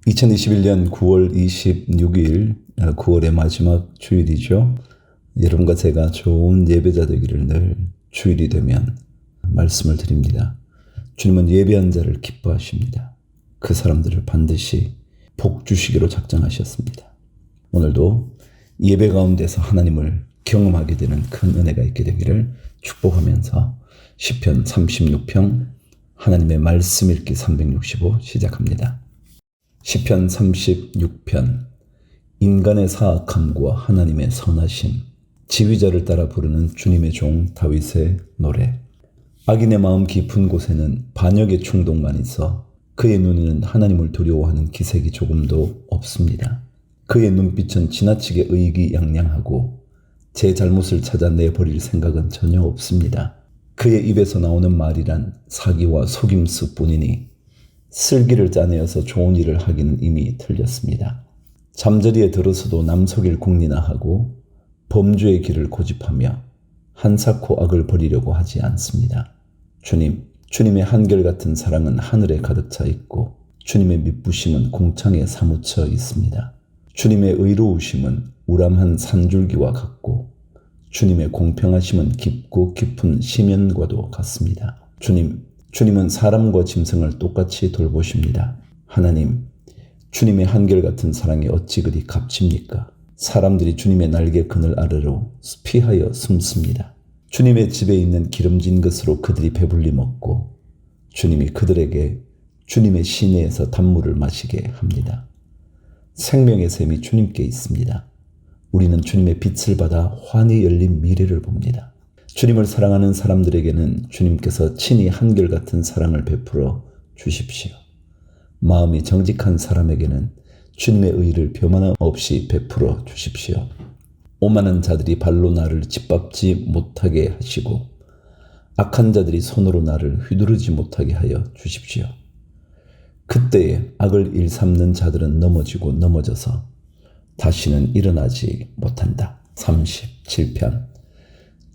2021년 9월 26일, 9월의 마지막 주일이죠. 여러분과 제가 좋은 예배자 되기를 늘 주일이 되면 말씀을 드립니다. 주님은 예배한 자를 기뻐하십니다. 그 사람들을 반드시 복 주시기로 작정하셨습니다. 오늘도 예배 가운데서 하나님을 경험하게 되는 큰 은혜가 있게 되기를 축복하면서 시편 36편 하나님의 말씀 읽기 365 시작합니다. 시편 36편 인간의 사악함과 하나님의 선하심, 지휘자를 따라 부르는 주님의 종 다윗의 노래. 악인의 마음 깊은 곳에는 반역의 충동만 있어 그의 눈에는 하나님을 두려워하는 기색이 조금도 없습니다. 그의 눈빛은 지나치게 의기양양하고 제 잘못을 찾아내버릴 생각은 전혀 없습니다. 그의 입에서 나오는 말이란 사기와 속임수뿐이니 슬기를 짜내어서 좋은 일을 하기는 이미 틀렸습니다. 잠자리에 들어서도 남 속일 궁리나 하고 범죄의 길을 고집하며 한사코 악을 버리려고 하지 않습니다. 주님의 한결같은 사랑은 하늘에 가득 차 있고 주님의 미쁘심은 궁창에 사무쳐 있습니다. 주님의 의로우심은 우람한 산줄기와 같고 주님의 공평하심은 깊고 깊은 심연과도 같습니다. 주님은 사람과 짐승을 똑같이 돌보십니다. 하나님, 주님의 한결같은 사랑이 어찌 그리 값집니까? 사람들이 주님의 날개 그늘 아래로 피하여 숨습니다. 주님의 집에 있는 기름진 것으로 그들이 배불리 먹고 주님이 그들에게 주님의 시내에서 단물을 마시게 합니다. 생명의 샘이 주님께 있습니다. 우리는 주님의 빛을 받아 환히 열린 미래를 봅니다. 주님을 사랑하는 사람들에게는 주님께서 친히 한결같은 사랑을 베풀어 주십시오. 마음이 정직한 사람에게는 주님의 의를 변함 없이 베풀어 주십시오. 오만한 자들이 발로 나를 짓밟지 못하게 하시고 악한 자들이 손으로 나를 휘두르지 못하게 하여 주십시오. 그때에 악을 일삼는 자들은 넘어져서 다시는 일어나지 못한다. 37편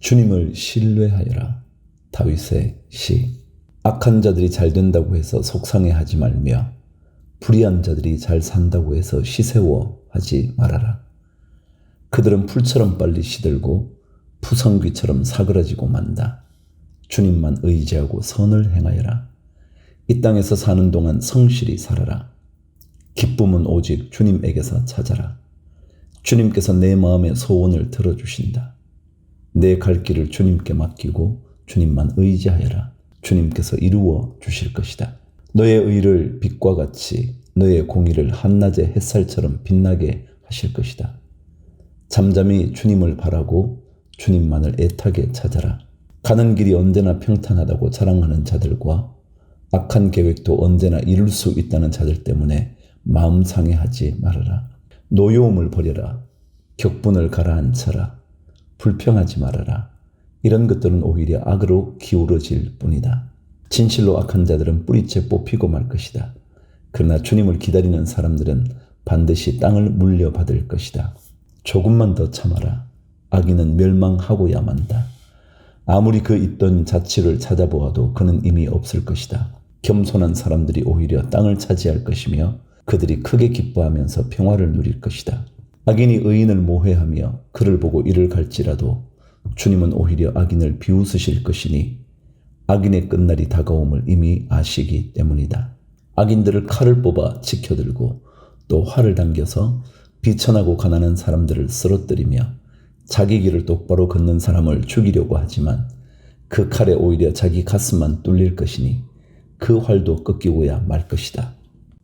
주님을 신뢰하여라. 다윗의 시. 악한 자들이 잘 된다고 해서 속상해하지 말며 불의한 자들이 잘 산다고 해서 시세워하지 말아라. 그들은 풀처럼 빨리 시들고 푸성귀처럼 사그라지고 만다. 주님만 의지하고 선을 행하여라. 이 땅에서 사는 동안 성실히 살아라. 기쁨은 오직 주님에게서 찾아라. 주님께서 내 마음의 소원을 들어주신다. 내 갈 길을 주님께 맡기고 주님만 의지하여라. 주님께서 이루어 주실 것이다. 너의 의를 빛과 같이 너의 공의를 한낮의 햇살처럼 빛나게 하실 것이다. 잠잠히 주님을 바라고 주님만을 애타게 찾아라. 가는 길이 언제나 평탄하다고 자랑하는 자들과 악한 계획도 언제나 이룰 수 있다는 자들 때문에 마음 상해하지 말아라. 노여움을 버려라. 격분을 가라앉혀라. 불평하지 말아라. 이런 것들은 오히려 악으로 기울어질 뿐이다. 진실로 악한 자들은 뿌리째 뽑히고 말 것이다. 그러나 주님을 기다리는 사람들은 반드시 땅을 물려받을 것이다. 조금만 더 참아라. 악인은 멸망하고야 만다. 아무리 그 있던 자취를 찾아보아도 그는 이미 없을 것이다. 겸손한 사람들이 오히려 땅을 차지할 것이며 그들이 크게 기뻐하면서 평화를 누릴 것이다. 악인이 의인을 모해하며 그를 보고 이를 갈지라도 주님은 오히려 악인을 비웃으실 것이니 악인의 끝날이 다가옴을 이미 아시기 때문이다. 악인들을 칼을 뽑아 지켜들고 또 활을 당겨서 비천하고 가난한 사람들을 쓰러뜨리며 자기 길을 똑바로 걷는 사람을 죽이려고 하지만 그 칼에 오히려 자기 가슴만 뚫릴 것이니 그 활도 꺾이고야 말 것이다.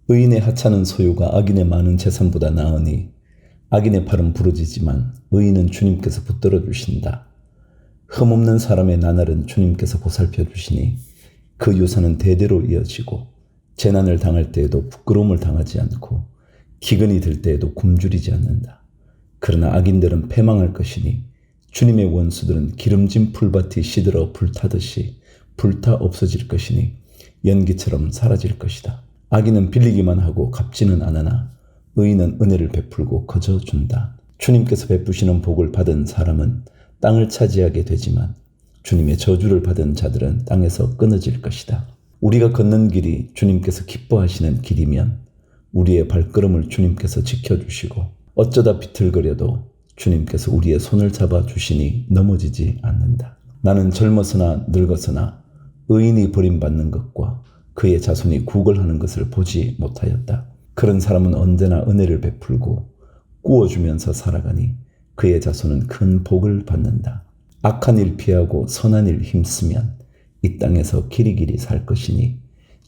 의인의 하찮은 소유가 악인의 많은 재산보다 나으니 악인의 팔은 부러지지만 의인은 주님께서 붙들어 주신다. 흠없는 사람의 나날은 주님께서 보살펴 주시니 그 유산은 대대로 이어지고 재난을 당할 때에도 부끄러움을 당하지 않고 기근이 들 때에도 굶주리지 않는다. 그러나 악인들은 패망할 것이니 주님의 원수들은 기름진 풀밭이 시들어 불타듯이 불타 없어질 것이니 연기처럼 사라질 것이다. 악인은 빌리기만 하고 갚지는 않으나 의인은 은혜를 베풀고 거저준다. 주님께서 베푸시는 복을 받은 사람은 땅을 차지하게 되지만 주님의 저주를 받은 자들은 땅에서 끊어질 것이다. 우리가 걷는 길이 주님께서 기뻐하시는 길이면 우리의 발걸음을 주님께서 지켜주시고 어쩌다 비틀거려도 주님께서 우리의 손을 잡아주시니 넘어지지 않는다. 나는 젊어서나 늙어서나 의인이 버림받는 것과 그의 자손이 구걸하는 것을 보지 못하였다. 그런 사람은 언제나 은혜를 베풀고 꾸어주면서 살아가니 그의 자손은 큰 복을 받는다. 악한 일 피하고 선한 일 힘쓰면 이 땅에서 길이길이 살 것이니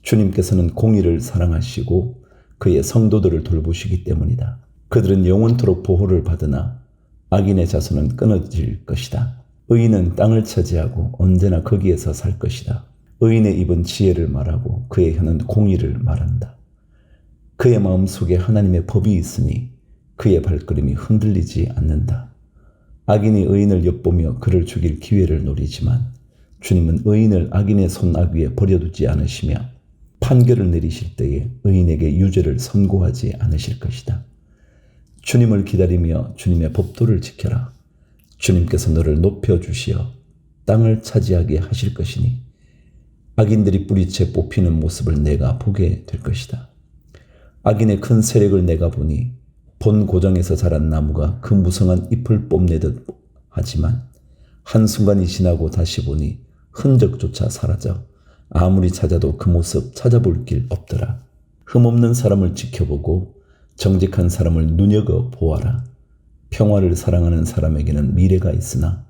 주님께서는 공의를 사랑하시고 그의 성도들을 돌보시기 때문이다. 그들은 영원토록 보호를 받으나 악인의 자손은 끊어질 것이다. 의인은 땅을 차지하고 언제나 거기에서 살 것이다. 의인의 입은 지혜를 말하고 그의 혀는 공의를 말한다. 그의 마음속에 하나님의 법이 있으니 그의 발걸음이 흔들리지 않는다. 악인이 의인을 엿보며 그를 죽일 기회를 노리지만 주님은 의인을 악인의 손악 위에 버려두지 않으시며 판결을 내리실 때에 의인에게 유죄를 선고하지 않으실 것이다. 주님을 기다리며 주님의 법도를 지켜라. 주님께서 너를 높여주시어 땅을 차지하게 하실 것이니 악인들이 뿌리채 뽑히는 모습을 내가 보게 될 것이다. 악인의 큰 세력을 내가 보니 본 고장에서 자란 나무가 그 무성한 잎을 뽐내듯 하지만 한순간이 지나고 다시 보니 흔적조차 사라져 아무리 찾아도 그 모습 찾아볼 길 없더라. 흠없는 사람을 지켜보고 정직한 사람을 눈여겨보아라. 평화를 사랑하는 사람에게는 미래가 있으나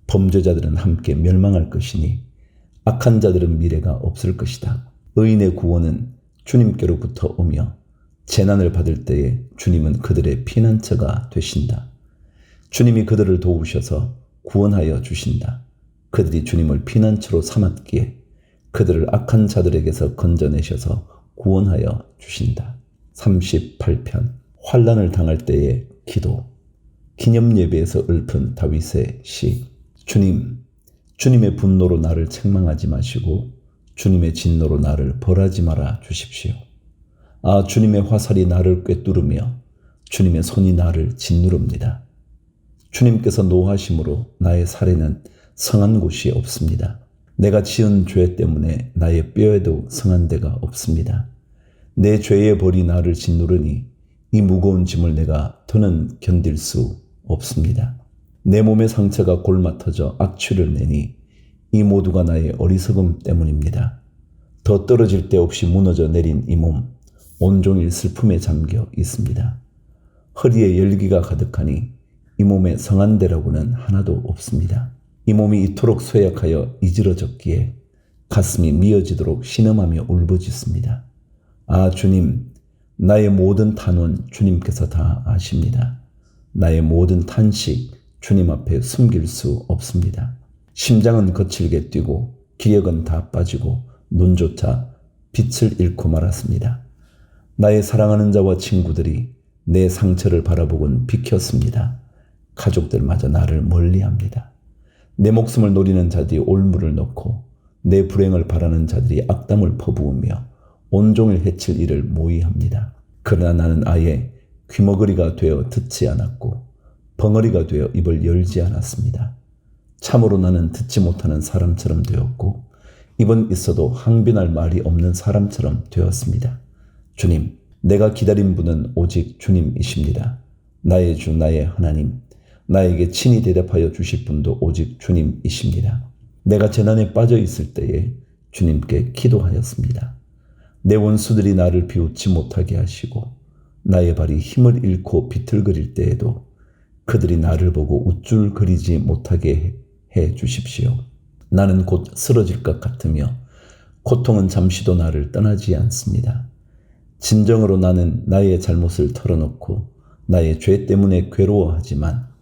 범죄자들은 함께 멸망할 것이니 악한 자들은 미래가 없을 것이다. 의인의 구원은 주님께로부터 오며 재난을 받을 때에 주님은 그들의 피난처가 되신다. 주님이 그들을 도우셔서 구원하여 주신다. 그들이 주님을 피난처로 삼았기에 그들을 악한 자들에게서 건져내셔서 구원하여 주신다. 38편 환난을 당할 때의 기도. 기념예배에서 읊은 다윗의 시. 주님의 분노로 나를 책망하지 마시고 주님의 진노로 나를 벌하지 말아 주십시오. 아, 주님의 화살이 나를 꿰뚫으며 주님의 손이 나를 짓누릅니다. 주님께서 노하심으로 나의 살에는 성한 곳이 없습니다. 내가 지은 죄 때문에 나의 뼈에도 성한 데가 없습니다. 내 죄의 벌이 나를 짓누르니 이 무거운 짐을 내가 더는 견딜 수 없습니다. 내 몸의 상처가 골마 터져 악취를 내니 이 모두가 나의 어리석음 때문입니다. 더 떨어질 데 없이 무너져 내린 이 몸, 온종일 슬픔에 잠겨 있습니다. 허리에 열기가 가득하니 이 몸에 성한 데라고는 하나도 없습니다. 이 몸이 이토록 쇠약하여 이지러졌기에 가슴이 미어지도록 신음하며 울부짖습니다. 아, 주님, 나의 모든 탄원 주님께서 다 아십니다. 나의 모든 탄식 주님 앞에 숨길 수 없습니다. 심장은 거칠게 뛰고 기력은 다 빠지고 눈조차 빛을 잃고 말았습니다. 나의 사랑하는 자와 친구들이 내 상처를 바라보곤 비켰습니다. 가족들마저 나를 멀리합니다. 내 목숨을 노리는 자들이 올무를 넣고 내 불행을 바라는 자들이 악담을 퍼부으며 온종일 해칠 일을 모의합니다. 그러나 나는 아예 귀머거리가 되어 듣지 않았고 벙어리가 되어 입을 열지 않았습니다. 참으로 나는 듣지 못하는 사람처럼 되었고 입은 있어도 항변할 말이 없는 사람처럼 되었습니다. 주님, 내가 기다린 분은 오직 주님이십니다. 나의 주, 나의 하나님, 나에게 친히 대답하여 주실 분도 오직 주님이십니다. 내가 재난에 빠져 있을 때에 주님께 기도하였습니다. 내 원수들이 나를 비웃지 못하게 하시고 나의 발이 힘을 잃고 비틀거릴 때에도 그들이 나를 보고 우쭐거리지 못하게 해 주십시오. 나는 곧 쓰러질 것 같으며 고통은 잠시도 나를 떠나지 않습니다. 진정으로 나는 나의 잘못을 털어놓고 나의 죄 때문에 괴로워하지만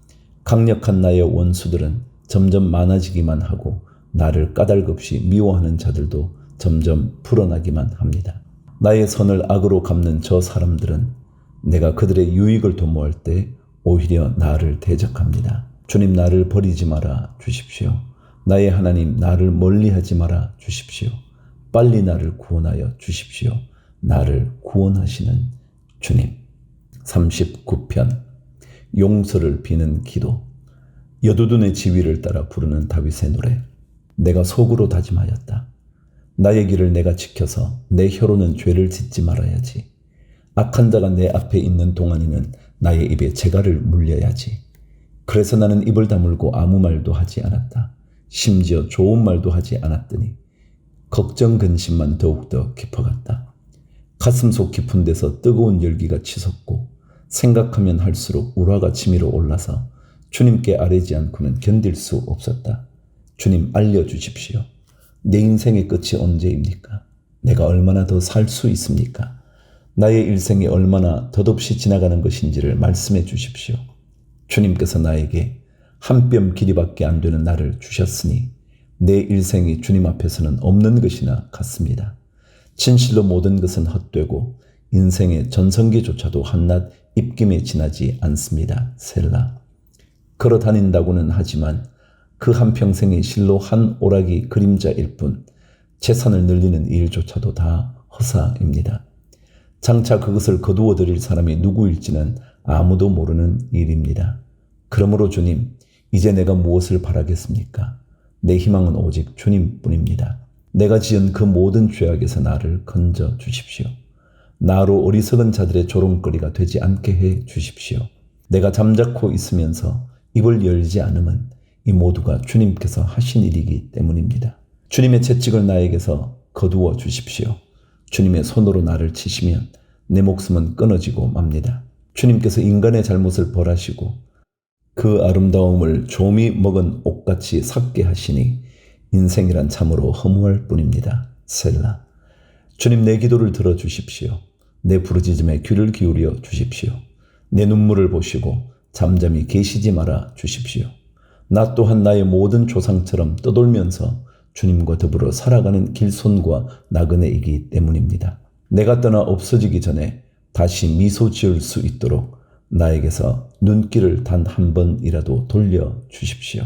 강력한 나의 원수들은 점점 많아지기만 하고 나를 까닭없이 미워하는 자들도 점점 불어나기만 합니다. 나의 선을 악으로 갚는 저 사람들은 내가 그들의 유익을 도모할 때 오히려 나를 대적합니다. 주님, 나를 버리지 말아 주십시오. 나의 하나님, 나를 멀리하지 말아 주십시오. 빨리 나를 구원하여 주십시오. 나를 구원하시는 주님. 39편 용서를 비는 기도. 여두둔의 지위를 따라 부르는 다윗의 노래. 내가 속으로 다짐하였다. 나의 길을 내가 지켜서 내 혀로는 죄를 짓지 말아야지. 악한 자가 내 앞에 있는 동안에는 나의 입에 재갈을 물려야지. 그래서 나는 입을 다물고 아무 말도 하지 않았다. 심지어 좋은 말도 하지 않았더니 걱정 근심만 더욱더 깊어갔다. 가슴속 깊은 데서 뜨거운 열기가 치솟고 생각하면 할수록 우라가 치밀어 올라서 주님께 아뢰지 않고는 견딜 수 없었다. 주님, 알려주십시오. 내 인생의 끝이 언제입니까? 내가 얼마나 더 살 수 있습니까? 나의 일생이 얼마나 덧없이 지나가는 것인지를 말씀해 주십시오. 주님께서 나에게 한 뼘 길이밖에 안 되는 나를 주셨으니 내 일생이 주님 앞에서는 없는 것이나 같습니다. 진실로 모든 것은 헛되고 인생의 전성기조차도 한낱 입김에 지나지 않습니다. 셀라. 걸어 다닌다고는 하지만 그 한평생이 실로 한 오락이 그림자일 뿐 재산을 늘리는 일조차도 다 허사입니다. 장차 그것을 거두어 드릴 사람이 누구일지는 아무도 모르는 일입니다. 그러므로 주님, 이제 내가 무엇을 바라겠습니까? 내 희망은 오직 주님뿐입니다. 내가 지은 그 모든 죄악에서 나를 건져 주십시오. 나로 어리석은 자들의 조롱거리가 되지 않게 해 주십시오. 내가 잠자코 있으면서 입을 열지 않음은 이 모두가 주님께서 하신 일이기 때문입니다. 주님의 채찍을 나에게서 거두어 주십시오. 주님의 손으로 나를 치시면 내 목숨은 끊어지고 맙니다. 주님께서 인간의 잘못을 벌하시고 그 아름다움을 조미 먹은 옥같이 삭게 하시니 인생이란 참으로 허무할 뿐입니다. 셀라. 주님, 내 기도를 들어주십시오. 내 부르짖음에 귀를 기울여 주십시오. 내 눈물을 보시고 잠잠히 계시지 말아 주십시오. 나 또한 나의 모든 조상처럼 떠돌면서 주님과 더불어 살아가는 길손과 나그네이기 때문입니다. 내가 떠나 없어지기 전에 다시 미소 지을 수 있도록 나에게서 눈길을 단 한 번이라도 돌려 주십시오.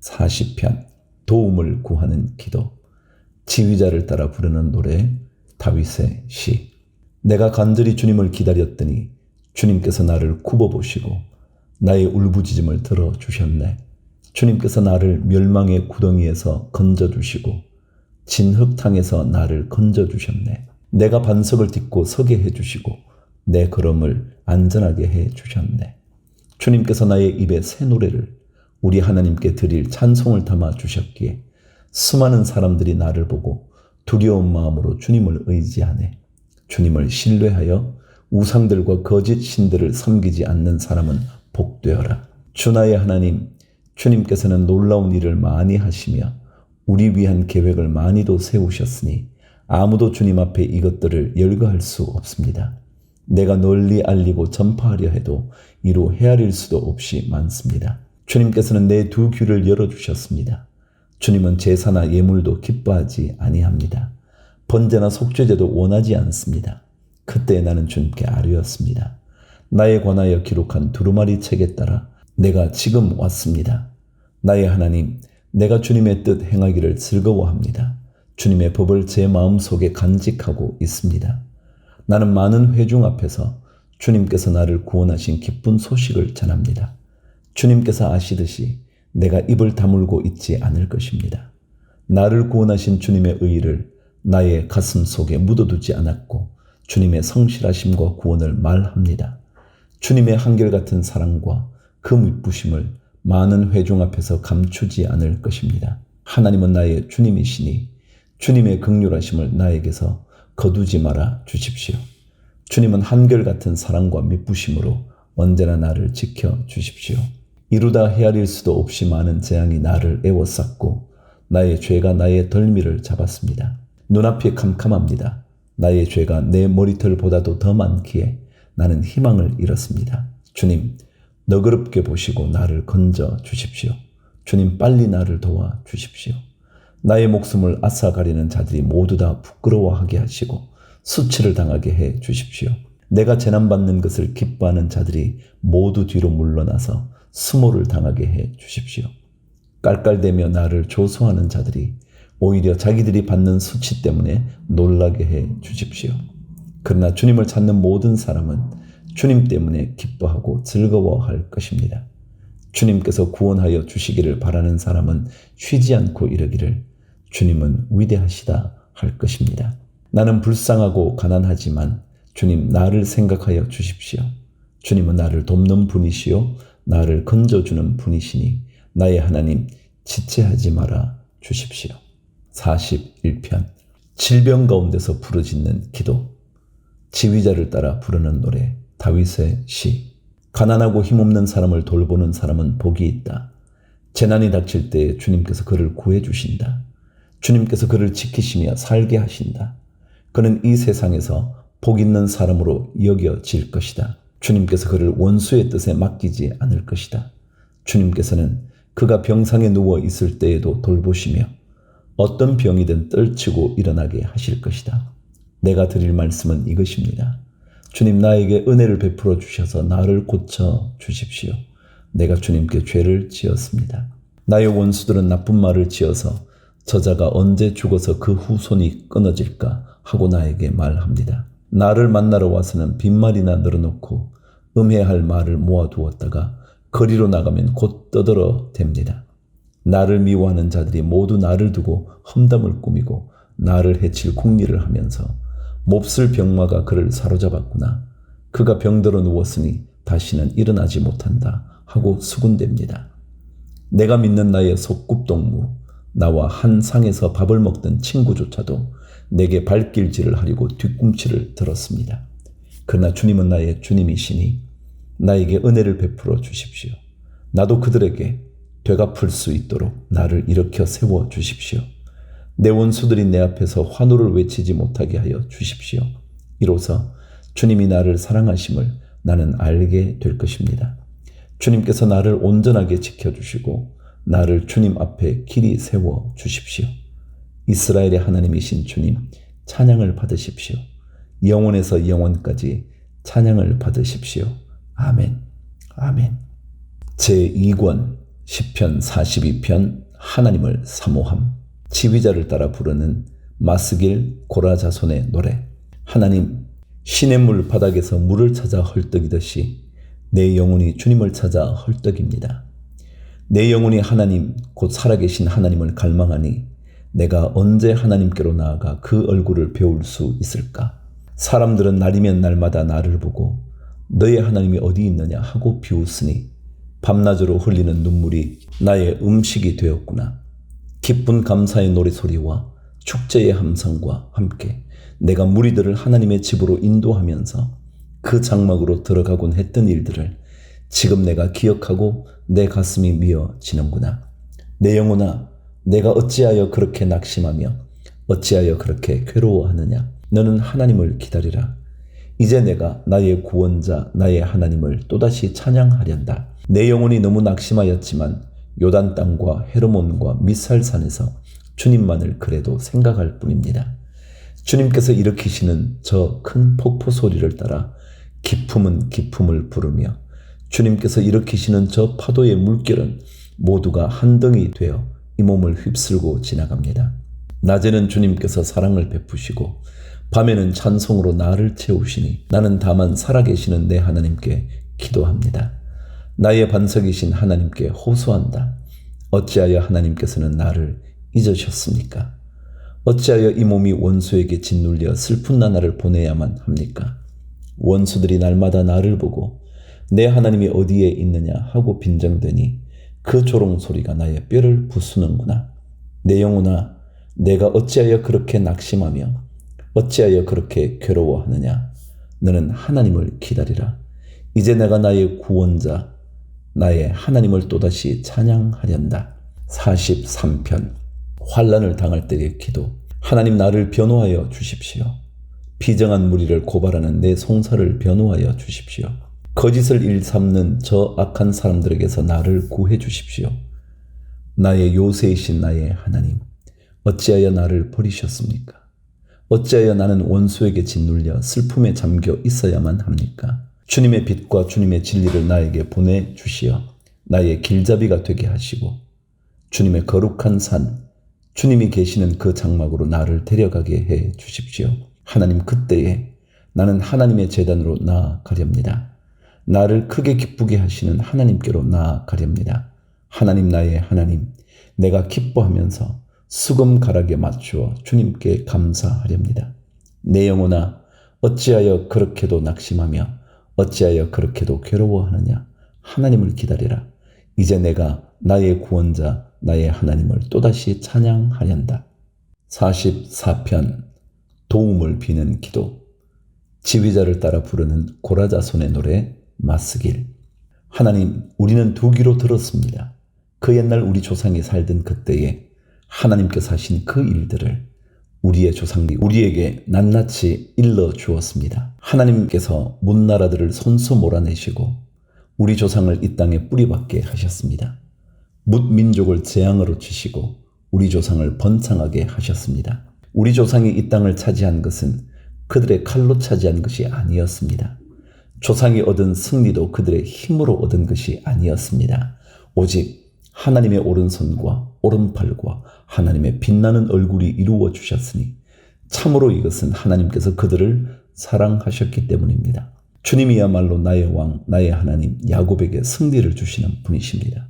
40편 도움을 구하는 기도. 지휘자를 따라 부르는 노래. 다윗의 시. 내가 간절히 주님을 기다렸더니 주님께서 나를 굽어보시고 나의 울부짖음을 들어주셨네. 주님께서 나를 멸망의 구덩이에서 건져주시고 진흙탕에서 나를 건져주셨네. 내가 반석을 딛고 서게 해주시고 내 걸음을 안전하게 해주셨네. 주님께서 나의 입에 새 노래를 우리 하나님께 드릴 찬송을 담아 주셨기에 수많은 사람들이 나를 보고 두려운 마음으로 주님을 의지하네. 주님을 신뢰하여 우상들과 거짓 신들을 섬기지 않는 사람은 복되어라. 주 나의 하나님, 주님께서는 놀라운 일을 많이 하시며 우리 위한 계획을 많이도 세우셨으니 아무도 주님 앞에 이것들을 열거할 수 없습니다. 내가 널리 알리고 전파하려 해도 이로 헤아릴 수도 없이 많습니다. 주님께서는 내 두 귀를 열어주셨습니다. 주님은 제사나 예물도 기뻐하지 아니합니다. 번제나 속죄제도 원하지 않습니다. 그때 나는 주님께 아뢰었습니다. 나에 관하여 기록한 두루마리 책에 따라 내가 지금 왔습니다. 나의 하나님, 내가 주님의 뜻 행하기를 즐거워합니다. 주님의 법을 제 마음속에 간직하고 있습니다. 나는 많은 회중 앞에서 주님께서 나를 구원하신 기쁜 소식을 전합니다. 주님께서 아시듯이 내가 입을 다물고 있지 않을 것입니다. 나를 구원하신 주님의 의의를 나의 가슴 속에 묻어두지 않았고 주님의 성실하심과 구원을 말합니다. 주님의 한결같은 사랑과 그 미쁘심을 많은 회중 앞에서 감추지 않을 것입니다. 하나님은 나의 주님이시니 주님의 긍휼하심을 나에게서 거두지 말아 주십시오. 주님은 한결같은 사랑과 미쁘심으로 언제나 나를 지켜 주십시오. 이루다 헤아릴 수도 없이 많은 재앙이 나를 에워쌌고 나의 죄가 나의 덜미를 잡았습니다. 눈앞이 캄캄합니다. 나의 죄가 내 머리털보다도 더 많기에 나는 희망을 잃었습니다. 주님, 너그럽게 보시고 나를 건져 주십시오. 주님, 빨리 나를 도와 주십시오. 나의 목숨을 앗아가려는 자들이 모두 다 부끄러워하게 하시고 수치를 당하게 해 주십시오. 내가 재난받는 것을 기뻐하는 자들이 모두 뒤로 물러나서 수모를 당하게 해 주십시오. 깔깔대며 나를 조소하는 자들이 오히려 자기들이 받는 수치 때문에 놀라게 해 주십시오. 그러나 주님을 찾는 모든 사람은 주님 때문에 기뻐하고 즐거워할 것입니다. 주님께서 구원하여 주시기를 바라는 사람은 쉬지 않고 이르기를 주님은 위대하시다 할 것입니다. 나는 불쌍하고 가난하지만 주님, 나를 생각하여 주십시오. 주님은 나를 돕는 분이시요 나를 건져주는 분이시니 나의 하나님 지체하지 말아 주십시오. 41편 질병 가운데서 부르짖는 기도. 지휘자를 따라 부르는 노래. 다윗의 시. 가난하고 힘없는 사람을 돌보는 사람은 복이 있다. 재난이 닥칠 때 주님께서 그를 구해 주신다. 주님께서 그를 지키시며 살게 하신다. 그는 이 세상에서 복 있는 사람으로 여겨질 것이다. 주님께서 그를 원수의 뜻에 맡기지 않을 것이다. 주님께서는 그가 병상에 누워 있을 때에도 돌보시며 어떤 병이든 떨치고 일어나게 하실 것이다. 내가 드릴 말씀은 이것입니다. 주님, 나에게 은혜를 베풀어 주셔서 나를 고쳐 주십시오. 내가 주님께 죄를 지었습니다. 나의 원수들은 나쁜 말을 지어서 저자가 언제 죽어서 그 후손이 끊어질까 하고 나에게 말합니다. 나를 만나러 와서는 빈말이나 늘어놓고 음해할 말을 모아두었다가 거리로 나가면 곧 떠들어 댑니다. 나를 미워하는 자들이 모두 나를 두고 험담을 꾸미고 나를 해칠 궁리를 하면서 몹쓸 병마가 그를 사로잡았구나. 그가 병들어 누웠으니 다시는 일어나지 못한다 하고 수군댑니다. 내가 믿는 나의 속꿉동무, 나와 한 상에서 밥을 먹던 친구조차도 내게 발길질을 하려고 뒤꿈치를 들었습니다. 그러나 주님은 나의 주님이시니 나에게 은혜를 베풀어 주십시오. 나도 그들에게 되갚을 수 있도록 나를 일으켜 세워 주십시오. 내 원수들이 내 앞에서 환호를 외치지 못하게 하여 주십시오. 이로써 주님이 나를 사랑하심을 나는 알게 될 것입니다. 주님께서 나를 온전하게 지켜주시고 나를 주님 앞에 길이 세워 주십시오. 이스라엘의 하나님이신 주님, 찬양을 받으십시오. 영원에서 영원까지 찬양을 받으십시오. 아멘. 아멘. 제2권 시편 42편 하나님을 사모함. 지휘자를 따라 부르는 마스길 고라자손의 노래. 하나님, 시냇물 바닥에서 물을 찾아 헐떡이듯이 내 영혼이 주님을 찾아 헐떡입니다. 내 영혼이 하나님, 곧 살아계신 하나님을 갈망하니 내가 언제 하나님께로 나아가 그 얼굴을 배울 수 있을까? 사람들은 날이면 날마다 나를 보고 너의 하나님이 어디 있느냐 하고 비웃으니 밤낮으로 흘리는 눈물이 나의 음식이 되었구나. 기쁜 감사의 노래소리와 축제의 함성과 함께 내가 무리들을 하나님의 집으로 인도하면서 그 장막으로 들어가곤 했던 일들을 지금 내가 기억하고 내 가슴이 미어지는구나. 내 영혼아, 내가 어찌하여 그렇게 낙심하며 어찌하여 그렇게 괴로워하느냐. 너는 하나님을 기다리라. 이제 내가 나의 구원자 나의 하나님을 또다시 찬양하련다. 내 영혼이 너무 낙심하였지만 요단 땅과 헤르몬과 미살산에서 주님만을 그래도 생각할 뿐입니다. 주님께서 일으키시는 저 큰 폭포 소리를 따라 기품은 기품을 부르며 주님께서 일으키시는 저 파도의 물결은 모두가 한 덩이 되어 이 몸을 휩쓸고 지나갑니다. 낮에는 주님께서 사랑을 베푸시고 밤에는 찬송으로 나를 채우시니 나는 다만 살아계시는 내 하나님께 기도합니다. 나의 반석이신 하나님께 호소한다. 어찌하여 하나님께서는 나를 잊으셨습니까? 어찌하여 이 몸이 원수에게 짓눌려 슬픈 나날을 보내야만 합니까? 원수들이 날마다 나를 보고 내 하나님이 어디에 있느냐 하고 빈정대니 그 조롱 소리가 나의 뼈를 부수는구나. 내 영혼아, 내가 어찌하여 그렇게 낙심하며 어찌하여 그렇게 괴로워하느냐. 너는 하나님을 기다리라. 이제 내가 나의 구원자 나의 하나님을 또다시 찬양하련다. 43편 환난을 당할 때의 기도. 하나님, 나를 변호하여 주십시오. 비정한 무리를 고발하는 내 송사를 변호하여 주십시오. 거짓을 일삼는 저 악한 사람들에게서 나를 구해 주십시오. 나의 요새이신 나의 하나님, 어찌하여 나를 버리셨습니까? 어찌하여 나는 원수에게 짓눌려 슬픔에 잠겨 있어야만 합니까? 주님의 빛과 주님의 진리를 나에게 보내주시어 나의 길잡이가 되게 하시고 주님의 거룩한 산, 주님이 계시는 그 장막으로 나를 데려가게 해 주십시오. 하나님, 그때에 나는 하나님의 제단으로 나아가렵니다. 나를 크게 기쁘게 하시는 하나님께로 나아가렵니다. 하나님, 나의 하나님, 내가 기뻐하면서 수금 가락에 맞추어 주님께 감사하렵니다. 내 영혼아, 어찌하여 그렇게도 낙심하며 어찌하여 그렇게도 괴로워하느냐. 하나님을 기다리라. 이제 내가 나의 구원자 나의 하나님을 또다시 찬양하련다. 44편 도움을 비는 기도. 지휘자를 따라 부르는 고라자손의 노래 맞쓰길. 하나님, 우리는 두 귀로 들었습니다. 그 옛날 우리 조상이 살던 그때에 하나님께서 하신 그 일들을 우리의 조상이 우리에게 낱낱이 일러 주었습니다. 하나님께서 문나라들을 손수 몰아내시고 우리 조상을 이 땅에 뿌리박게 하셨습니다. 뭇민족을 재앙으로 치시고 우리 조상을 번창하게 하셨습니다. 우리 조상이 이 땅을 차지한 것은 그들의 칼로 차지한 것이 아니었습니다. 조상이 얻은 승리도 그들의 힘으로 얻은 것이 아니었습니다. 오직 하나님의 오른손과 오른팔과 하나님의 빛나는 얼굴이 이루어 주셨으니 참으로 이것은 하나님께서 그들을 사랑하셨기 때문입니다. 주님이야말로 나의 왕, 나의 하나님, 야곱에게 승리를 주시는 분이십니다.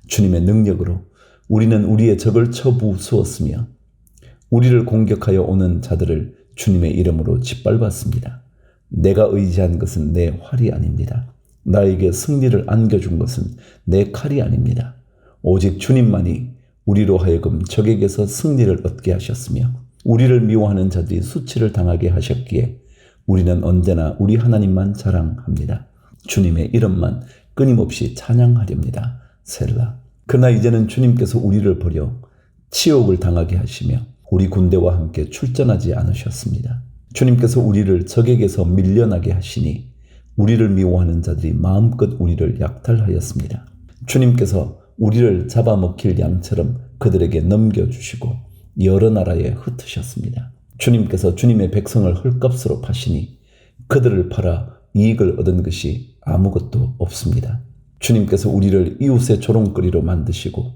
주님의 능력으로 우리는 우리의 적을 쳐부수었으며 우리를 공격하여 오는 자들을 주님의 이름으로 짓밟았습니다. 내가 의지한 것은 내 활이 아닙니다. 나에게 승리를 안겨준 것은 내 칼이 아닙니다. 오직 주님만이 우리로 하여금 적에게서 승리를 얻게 하셨으며 우리를 미워하는 자들이 수치를 당하게 하셨기에 우리는 언제나 우리 하나님만 자랑합니다. 주님의 이름만 끊임없이 찬양하렵니다. 셀라. 그러나 이제는 주님께서 우리를 버려 치욕을 당하게 하시며 우리 군대와 함께 출전하지 않으셨습니다. 주님께서 우리를 적에게서 밀려나게 하시니 우리를 미워하는 자들이 마음껏 우리를 약탈하였습니다. 주님께서 우리를 잡아먹힐 양처럼 그들에게 넘겨주시고 여러 나라에 흩으셨습니다. 주님께서 주님의 백성을 헐값으로 파시니 그들을 팔아 이익을 얻은 것이 아무것도 없습니다. 주님께서 우리를 이웃의 조롱거리로 만드시고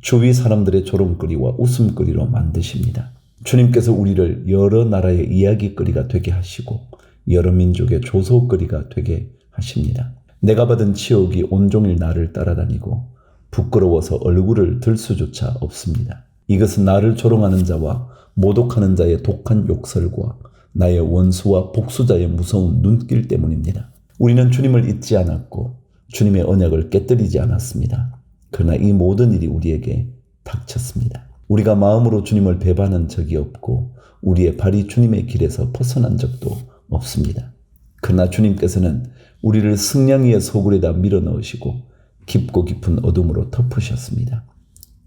주위 사람들의 조롱거리와 웃음거리로 만드십니다. 주님께서 우리를 여러 나라의 이야기거리가 되게 하시고 여러 민족의 조소거리가 되게 하십니다. 내가 받은 치욕이 온종일 나를 따라다니고 부끄러워서 얼굴을 들 수조차 없습니다. 이것은 나를 조롱하는 자와 모독하는 자의 독한 욕설과 나의 원수와 복수자의 무서운 눈길 때문입니다. 우리는 주님을 잊지 않았고 주님의 언약을 깨뜨리지 않았습니다. 그러나 이 모든 일이 우리에게 닥쳤습니다. 우리가 마음으로 주님을 배반한 적이 없고 우리의 발이 주님의 길에서 벗어난 적도 없습니다. 그러나 주님께서는 우리를 승냥이의 소굴에다 밀어넣으시고 깊고 깊은 어둠으로 덮으셨습니다.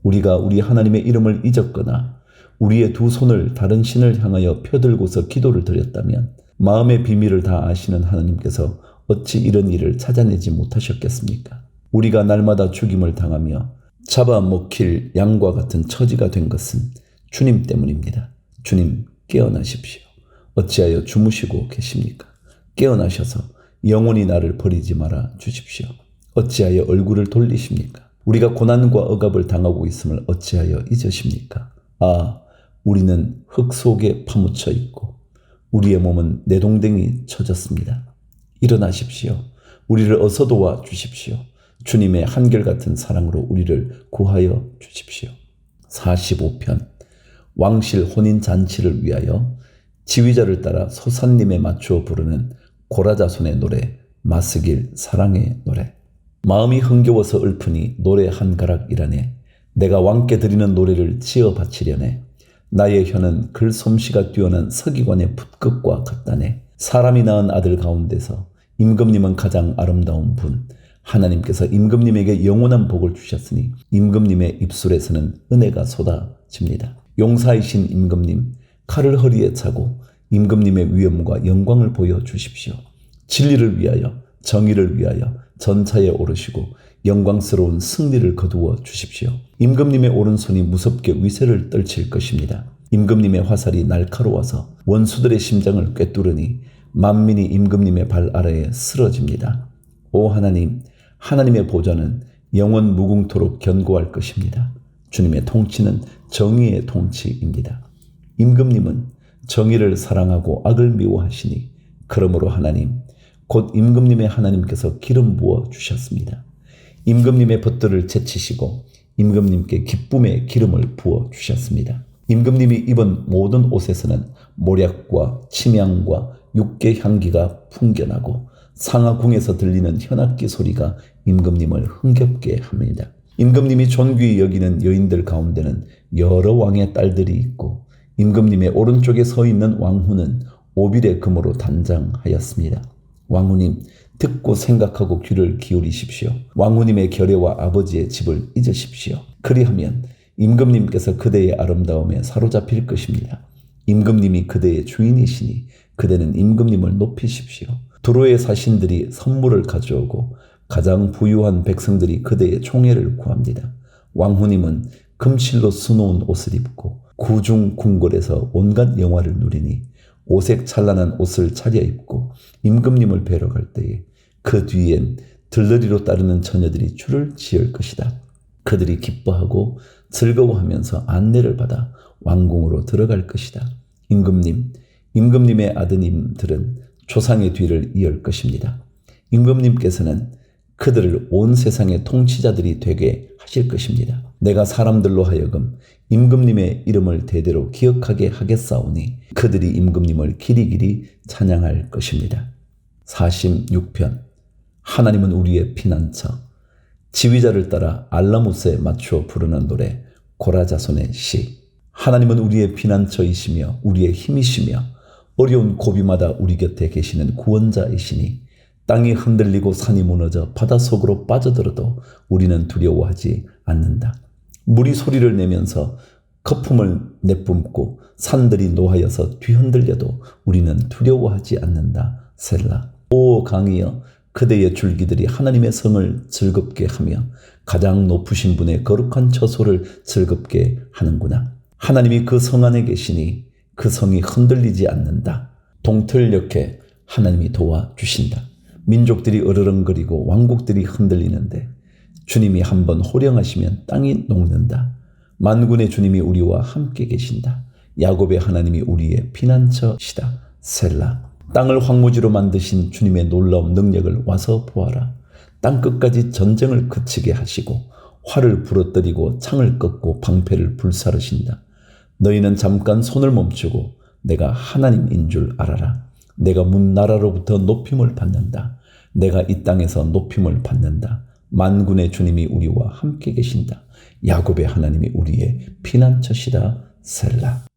우리가 우리 하나님의 이름을 잊었거나 우리의 두 손을 다른 신을 향하여 펴들고서 기도를 드렸다면 마음의 비밀을 다 아시는 하나님께서 어찌 이런 일을 찾아내지 못하셨겠습니까? 우리가 날마다 죽임을 당하며 잡아먹힐 양과 같은 처지가 된 것은 주님 때문입니다. 주님 깨어나십시오. 어찌하여 주무시고 계십니까? 깨어나셔서 영원히 나를 버리지 말아 주십시오. 어찌하여 얼굴을 돌리십니까? 우리가 고난과 억압을 당하고 있음을 어찌하여 잊으십니까? 아, 우리는 흙 속에 파묻혀 있고 우리의 몸은 내동댕이 쳐졌습니다. 일어나십시오. 우리를 어서 도와 주십시오. 주님의 한결같은 사랑으로 우리를 구하여 주십시오. 45편 왕실 혼인잔치를 위하여 지휘자를 따라 소산님에 맞추어 부르는 고라자손의 노래 맞쓰길 사랑의 노래. 마음이 흥겨워서 읊으니 노래 한 가락이라네. 내가 왕께 드리는 노래를 지어 바치려네. 나의 혀는 글솜씨가 뛰어난 서기관의 붓끝과 같다네. 사람이 낳은 아들 가운데서 임금님은 가장 아름다운 분. 하나님께서 임금님에게 영원한 복을 주셨으니 임금님의 입술에서는 은혜가 쏟아집니다. 용사이신 임금님, 칼을 허리에 차고 임금님의 위엄과 영광을 보여주십시오. 진리를 위하여, 정의를 위하여 전차에 오르시고 영광스러운 승리를 거두어 주십시오. 임금님의 오른손이 무섭게 위세를 떨칠 것입니다. 임금님의 화살이 날카로워서 원수들의 심장을 꿰뚫으니 만민이 임금님의 발 아래에 쓰러집니다. 오 하나님, 하나님의 보좌는 영원 무궁토록 견고할 것입니다. 주님의 통치는 정의의 통치입니다. 임금님은 정의를 사랑하고 악을 미워하시니 그러므로 하나님, 곧 임금님의 하나님께서 기름 부어 주셨습니다. 임금님의 벗들을 제치시고 임금님께 기쁨의 기름을 부어 주셨습니다. 임금님이 입은 모든 옷에서는 모략과 침향과 육계 향기가 풍겨나고 상하궁에서 들리는 현악기 소리가 임금님을 흥겹게 합니다. 임금님이 존귀히 여기는 여인들 가운데는 여러 왕의 딸들이 있고 임금님의 오른쪽에 서 있는 왕후는 오빌의 금으로 단장하였습니다. 왕후님, 듣고 생각하고 귀를 기울이십시오. 왕후님의 결례와 아버지의 집을 잊으십시오. 그리하면 임금님께서 그대의 아름다움에 사로잡힐 것입니다. 임금님이 그대의 주인이시니 그대는 임금님을 높이십시오. 두로의 사신들이 선물을 가져오고 가장 부유한 백성들이 그대의 총애를 구합니다. 왕후님은 금실로 수놓은 옷을 입고 구중 궁궐에서 온갖 영화를 누리니 오색 찬란한 옷을 차려입고 임금님을 뵈러 갈 때에 그 뒤엔 들러리로 따르는 처녀들이 줄을 지을 것이다. 그들이 기뻐하고 즐거워하면서 안내를 받아 왕궁으로 들어갈 것이다. 임금님의 아드님들은 조상의 뒤를 이을 것입니다. 임금님께서는 그들을 온 세상의 통치자들이 되게 하실 것입니다. 내가 사람들로 하여금 임금님의 이름을 대대로 기억하게 하겠사오니 그들이 임금님을 길이길이 찬양할 것입니다. 46편 하나님은 우리의 피난처. 지휘자를 따라 알라무스에 맞추어 부르는 노래 고라자손의 시. 하나님은 우리의 피난처이시며 우리의 힘이시며 어려운 고비마다 우리 곁에 계시는 구원자이시니 땅이 흔들리고 산이 무너져 바닷속으로 빠져들어도 우리는 두려워하지 않는다. 물이 소리를 내면서 거품을 내뿜고 산들이 노하여서 뒤흔들려도 우리는 두려워하지 않는다. 셀라. 오 강이여, 그대의 줄기들이 하나님의 성을 즐겁게 하며 가장 높으신 분의 거룩한 처소를 즐겁게 하는구나. 하나님이 그 성 안에 계시니 그 성이 흔들리지 않는다. 동틀녘에 하나님이 도와주신다. 민족들이 으르렁거리고 왕국들이 흔들리는데 주님이 한번 호령하시면 땅이 녹는다. 만군의 주님이 우리와 함께 계신다. 야곱의 하나님이 우리의 피난처시다. 셀라. 땅을 황무지로 만드신 주님의 놀라운 능력을 와서 보아라. 땅끝까지 전쟁을 그치게 하시고 활을 부러뜨리고 창을 꺾고 방패를 불사르신다. 너희는 잠깐 손을 멈추고 내가 하나님인 줄 알아라. 내가 문나라로부터 높임을 받는다. 내가 이 땅에서 높임을 받는다. 만군의 주님이 우리와 함께 계신다. 야곱의 하나님이 우리의 피난처시다. 셀라.